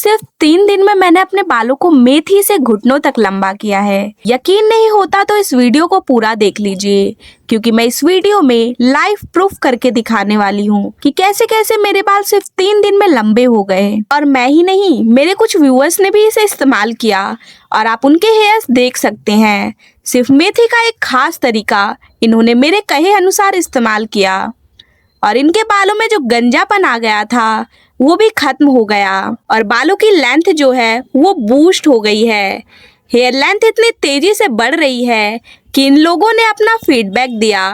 सिर्फ 3 दिन में मैंने अपने बालों को मेथी से घुटनों तक लंबा किया है। यकीन नहीं होता तो इस वीडियो को पूरा देख लीजिए, क्योंकि मैं इस वीडियो में लाइव प्रूफ करके दिखाने वाली हूँ कि कैसे कैसे मेरे बाल सिर्फ 3 दिन में लंबे हो गए। और मैं ही नहीं, मेरे कुछ व्यूअर्स ने भी इसे इस्तेमाल किया और आप उनके हेयर्स देख सकते हैं। सिर्फ मेथी का एक खास तरीका इन्होंने मेरे कहे अनुसार इस्तेमाल किया और इनके बालों में जो गंजापन आ गया था वो भी खत्म हो गया और बालों की लेंथ जो है वो बूस्ट हो गई है। हेयर लेंथ इतनी तेजी से बढ़ रही है कि इन लोगों ने अपना फीडबैक दिया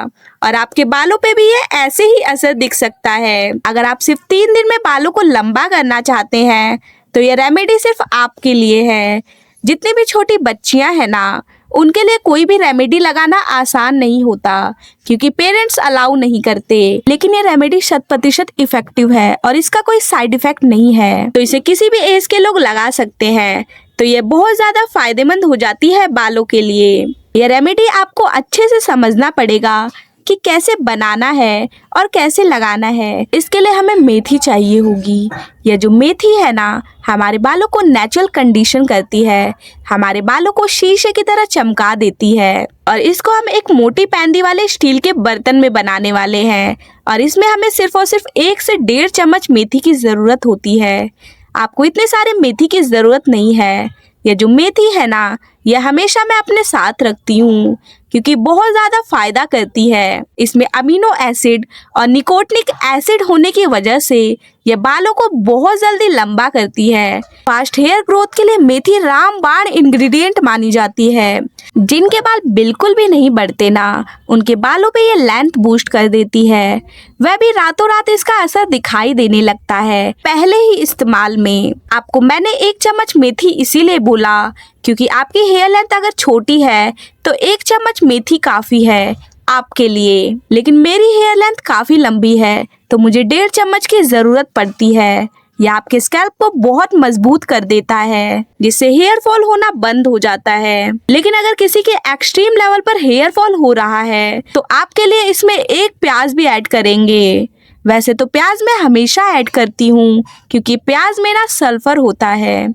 और आपके बालों पे भी ये ऐसे ही असर दिख सकता है। अगर आप सिर्फ 3 दिन में बालों को लंबा करना चाहते हैं तो ये रेमेडी सिर्फ आपके लिए है। जितनी भी छोटी बच्चियां हैं ना, उनके लिए कोई भी रेमेडी लगाना आसान नहीं होता, क्योंकि पेरेंट्स अलाउ नहीं करते। लेकिन ये रेमेडी 100% इफेक्टिव है और इसका कोई साइड इफेक्ट नहीं है, तो इसे किसी भी एज के लोग लगा सकते हैं। तो ये बहुत ज्यादा फायदेमंद हो जाती है बालों के लिए। ये रेमेडी आपको अच्छे से समझना पड़ेगा कि कैसे बनाना है और कैसे लगाना है। इसके लिए हमें मेथी चाहिए होगी। यह जो मेथी है ना, हमारे बालों को नेचुरल कंडीशन करती है, हमारे बालों को शीशे की तरह चमका देती है। और इसको हम एक मोटी पैंदी वाले स्टील के बर्तन में बनाने वाले हैं और इसमें हमें सिर्फ और सिर्फ 1 से 1.5 चम्मच मेथी की ज़रूरत होती है। आपको इतने सारे मेथी की ज़रूरत नहीं है। यह जो मेथी है ना, यह हमेशा मैं अपने साथ रखती हूँ क्योंकि बहुत ज़्यादा फायदा करती है। इसमें अमीनो एसिड और निकोटिनिक एसिड होने की वजह से यह बालों को बहुत जल्दी लंबा करती है। फास्ट हेयर ग्रोथ के लिए मेथी रामबाण इंग्रेडिएंट मानी जाती है। जिनके बाल बिल्कुल भी नहीं बढ़ते ना, उनके बालों पे ये लेंथ बूस्ट कर देती है। वह भी रातों रात इसका असर दिखाई देने लगता है पहले ही इस्तेमाल में। आपको मैंने 1 चम्मच मेथी इसीलिए बोला क्योंकि आपकी हेयर लेंथ अगर छोटी है तो 1 चम्मच मेथी काफ़ी है आपके लिए। लेकिन मेरी हेयर लेंथ काफ़ी लंबी है तो मुझे 1.5 चम्मच की ज़रूरत पड़ती है। यह आपके स्कैल्प को बहुत मजबूत कर देता है, जिससे हेयर फॉल होना बंद हो जाता है। लेकिन अगर किसी के एक्सट्रीम लेवल पर हेयर फॉल हो रहा है तो आपके लिए इसमें 1 प्याज भी ऐड करेंगे। वैसे तो प्याज मैं हमेशा ऐड करती हूँ क्योंकि प्याज में ना सल्फर होता है।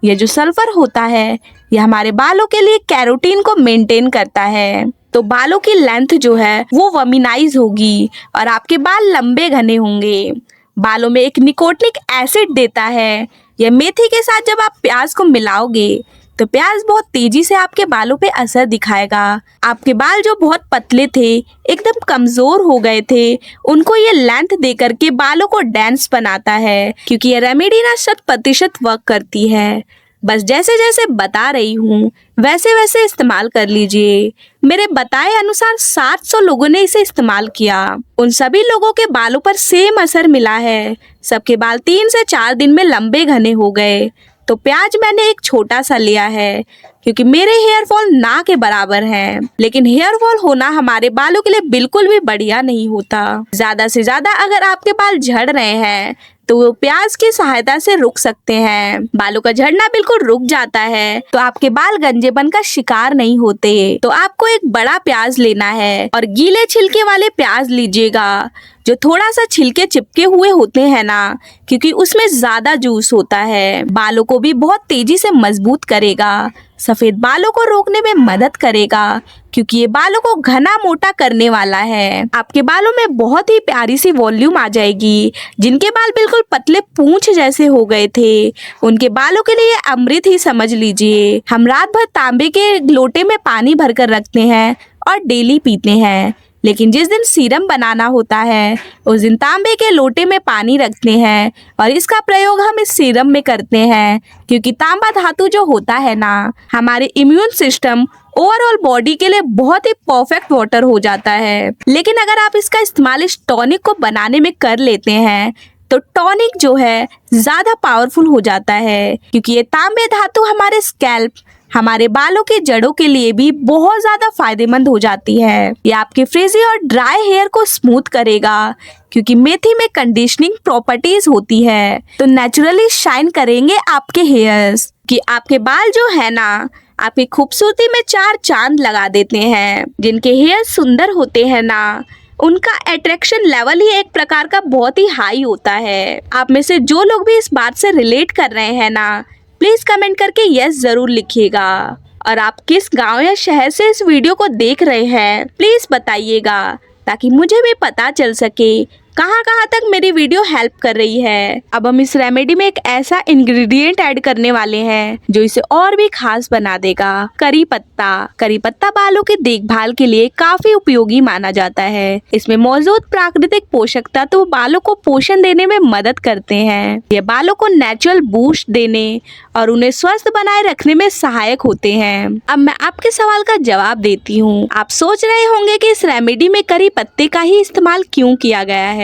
यह जो सल्फर होता है यह हमारे बालों के लिए कैरोटीन को मेंटेन करता है, तो बालों की लेंथ जो है वो वमिनाइज होगी और आपके बाल लंबे घने होंगे। बालों में एक निकोटिनिक एसिड देता है। यह मेथी के साथ जब आप प्याज को मिलाओगे तो प्याज बहुत तेजी से आपके बालों पे असर दिखाएगा। आपके बाल जो बहुत पतले थे, एकदम कमजोर हो गए थे, उनको ये लेंथ दे करके बालों को डेंस बनाता है, क्योंकि ये रेमेडी ना 100% वर्क करती है। बस जैसे जैसे बता रही हूँ वैसे वैसे इस्तेमाल कर लीजिए। मेरे बताए अनुसार 700 लोगों ने इसे इस्तेमाल किया। उन सभी लोगों के बालों पर सेम असर मिला है। सबके बाल 3 से 4 दिन में लंबे घने हो गए। तो प्याज मैंने एक छोटा सा लिया है क्योंकि मेरे हेयर फॉल ना के बराबर है। लेकिन हेयर फॉल होना हमारे बालों के लिए बिल्कुल भी बढ़िया नहीं होता। ज्यादा से ज्यादा अगर आपके बाल झड़ रहे हैं तो वो प्याज की सहायता से रुक सकते हैं। बालों का झड़ना बिल्कुल रुक जाता है तो आपके बाल गंजेपन का शिकार नहीं होते। तो आपको एक बड़ा प्याज लेना है और गीले छिलके वाले प्याज लीजिएगा, जो थोड़ा सा छिलके चिपके हुए होते हैं ना, क्योंकि उसमें ज्यादा जूस होता है। बालों को भी बहुत तेजी से मजबूत करेगा, सफेद बालों को रोकने में मदद करेगा, क्योंकि ये बालों को घना मोटा करने वाला है। आपके बालों में बहुत ही प्यारी सी वॉल्यूम आ जाएगी। जिनके बाल बिल्कुल पतले पूंछ जैसे हो गए थे, उनके बालों के लिए अमृत ही समझ लीजिए। हम रात भर तांबे के लोटे में पानी भरकर रखते हैं और डेली पीते हैं, लेकिन जिस दिन सीरम बनाना होता है उस दिन तांबे के लोटे में पानी रखते हैं और इसका प्रयोग हम इस सीरम में करते हैं, क्योंकि तांबा धातु जो होता है ना, हमारे इम्यून सिस्टम ओवरऑल बॉडी के लिए बहुत ही परफेक्ट वाटर हो जाता है। लेकिन अगर आप इसका इस्तेमाल इस टॉनिक को बनाने में कर लेते हैं तो टॉनिक जो है ज़्यादा पावरफुल हो जाता है, क्योंकि ये तांबे धातु हमारे स्कैल्प, हमारे बालों के जड़ों के लिए भी बहुत ज़्यादा फायदेमंद हो जाती है। ये आपके फ्रिजी और ड्राई हेयर को स्मूथ करेगा, क्योंकि मेथी में कंडीशनिंग प्रॉपर्टीज होती है, तो नेचुरली शाइन करेंगे आपके हेयर्स। कि आपके बाल जो है ना, आपकी खूबसूरती में 4 चांद लगा देते हैं। जिनके हेयर सुंदर होते हैं ना, उनका अट्रैक्शन लेवल ही एक प्रकार का बहुत ही हाई होता है। आप में से जो लोग भी इस बात से रिलेट कर रहे हैं ना, प्लीज कमेंट करके यस जरूर लिखिएगा। और आप किस गांव या शहर से इस वीडियो को देख रहे हैं प्लीज बताइएगा, ताकि मुझे भी पता चल सके कहाँ कहाँ तक मेरी वीडियो हेल्प कर रही है। अब हम इस रेमेडी में एक ऐसा इंग्रेडिएंट ऐड करने वाले हैं जो इसे और भी खास बना देगा। करी पत्ता। करी पत्ता बालों की देखभाल के लिए काफी उपयोगी माना जाता है। इसमें मौजूद प्राकृतिक पोषक तत्व बालों को पोषण देने में मदद करते हैं। ये बालों को नेचुरल बूस्ट देने और उन्हें स्वस्थ बनाए रखने में सहायक होते हैं। अब मैं आपके सवाल का जवाब देती हूँ। आप सोच रहे होंगे कि इस रेमेडी में करी पत्ते का ही इस्तेमाल क्यों किया गया है,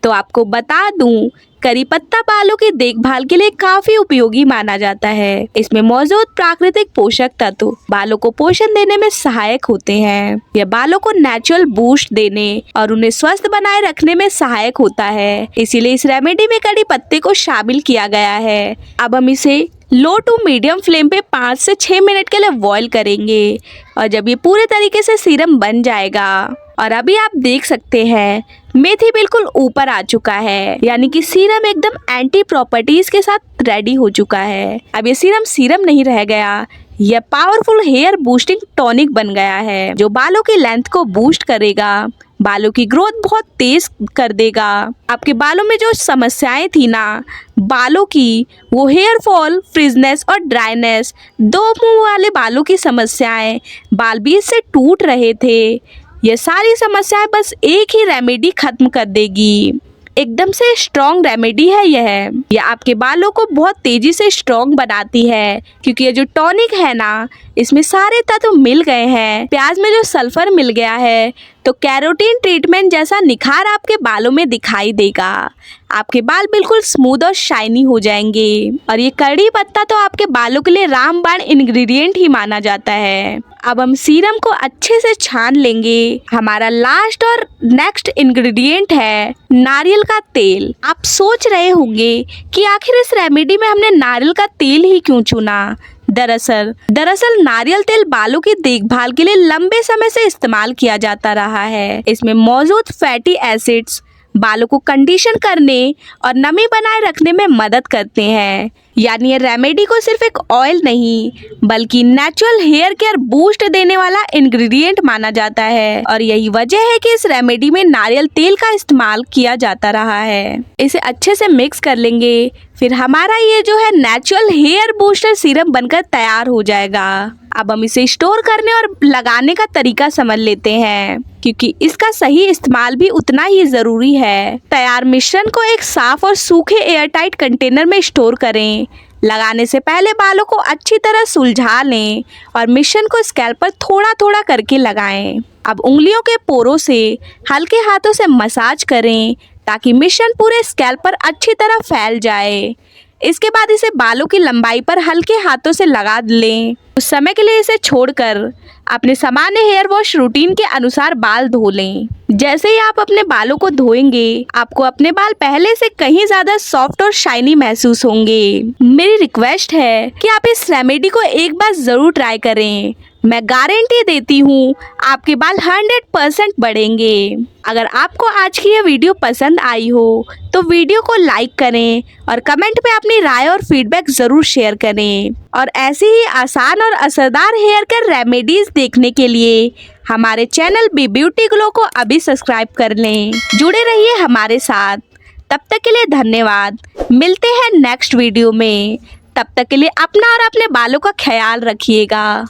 तो आपको बता दूं, करी पत्ता बालों की देखभाल के लिए काफी उपयोगी माना जाता है। इसमें मौजूद प्राकृतिक पोषक तत्व बालों को पोषण देने में सहायक होते हैं। यह बालों को नेचुरल बूस्ट देने और उन्हें स्वस्थ बनाए रखने में सहायक होता है। इसीलिए इस रेमेडी में करी पत्ते को शामिल किया गया है। अब हम इसे लो टू मीडियम फ्लेम पे 5 से 6 मिनट के लिए बॉईल करेंगे। और जब ये पूरे तरीके से सीरम बन जाएगा, और अभी आप देख सकते हैं मेथी बिल्कुल ऊपर आ चुका है, यानी कि सीरम एकदम एंटी प्रॉपर्टीज के साथ रेडी हो चुका है। अब ये सीरम नहीं रह गया, यह पावरफुल हेयर बूस्टिंग टॉनिक बन गया है, जो बालों की लेंथ को बूस्ट करेगा, बालों की ग्रोथ बहुत तेज कर देगा। आपके बालों में जो समस्याएं थी ना बालों की, वो हेयर फॉल, फ्रिजनेस और ड्राइनेस, दो मुंह वाले बालों की समस्याएं, बाल बीच से टूट रहे थे, ये सारी समस्याएं बस एक ही रेमेडी खत्म कर देगी। एकदम से स्ट्रॉन्ग रेमेडी है यह आपके बालों को बहुत तेजी से स्ट्रॉन्ग बनाती है, क्योंकि ये जो टॉनिक है ना, इसमें सारे तत्व मिल गए हैं। प्याज में जो सल्फर मिल गया है, तो कैरोटीन ट्रीटमेंट जैसा निखार आपके बालों में दिखाई देगा। आपके बाल बिल्कुल स्मूथ और शाइनी हो जाएंगे। और ये कड़ी पत्ता तो आपके बालों के लिए रामबाण इंग्रेडिएंट ही माना जाता है। अब हम सीरम को अच्छे से छान लेंगे। हमारा लास्ट और नेक्स्ट इंग्रेडिएंट है नारियल का तेल। आप सोच रहे होंगे कि आखिर इस रेमेडी में हमने नारियल का तेल ही क्यों चुना। दरअसल नारियल तेल बालों की देखभाल के लिए लंबे समय से इस्तेमाल किया जाता रहा है। इसमें मौजूद फैटी एसिड्स बालों को कंडीशन करने और नमी बनाए रखने में मदद करते हैं। यानी ये रेमेडी को सिर्फ एक ऑयल नहीं, बल्कि नेचुरल हेयर केयर बूस्ट देने वाला इंग्रेडिएंट माना जाता है। और यही वजह है कि इस रेमेडी में नारियल तेल का इस्तेमाल किया जाता रहा है। इसे अच्छे से मिक्स कर लेंगे, फिर हमारा ये जो है नेचुरल हेयर बूस्टर सीरम बनकर तैयार हो जाएगा। अब हम इसे स्टोर करने और लगाने का तरीका समझ लेते हैं, क्योंकि इसका सही इस्तेमाल भी उतना ही जरूरी है। तैयार मिश्रण को एक साफ और सूखे एयरटाइट कंटेनर में स्टोर करें। लगाने से पहले बालों को अच्छी तरह सुलझा लें और मिश्रण को स्कैल्प पर थोड़ा थोड़ा करके लगाएं। अब उंगलियों के पोरों से हल्के हाथों से मसाज करें, ताकि मिश्रण पूरे स्कैल्प पर अच्छी तरह फैल जाए। इसके बाद इसे बालों की लंबाई पर हल्के हाथों से लगा लें। उस समय के लिए इसे छोड़कर अपने सामान्य हेयर वॉश रूटीन के अनुसार बाल धो लें। जैसे ही आप अपने बालों को धोएंगे, आपको अपने बाल पहले से कहीं ज्यादा सॉफ्ट और शाइनी महसूस होंगे। मेरी रिक्वेस्ट है कि आप इस रेमेडी को एक बार जरूर ट्राई करें। मैं गारंटी देती हूँ आपके बाल 100% बढ़ेंगे। अगर आपको आज की यह वीडियो पसंद आई हो तो वीडियो को लाइक करें और कमेंट में अपनी राय और फीडबैक जरूर शेयर करें। और ऐसी ही आसान और असरदार हेयर केयर रेमेडीज देखने के लिए हमारे चैनल बी ब्यूटी ग्लो को अभी सब्सक्राइब कर लें। जुड़े रहिए हमारे साथ। तब तक के लिए धन्यवाद। मिलते हैं नेक्स्ट वीडियो में। तब तक के लिए अपना और अपने बालों का ख्याल रखिएगा।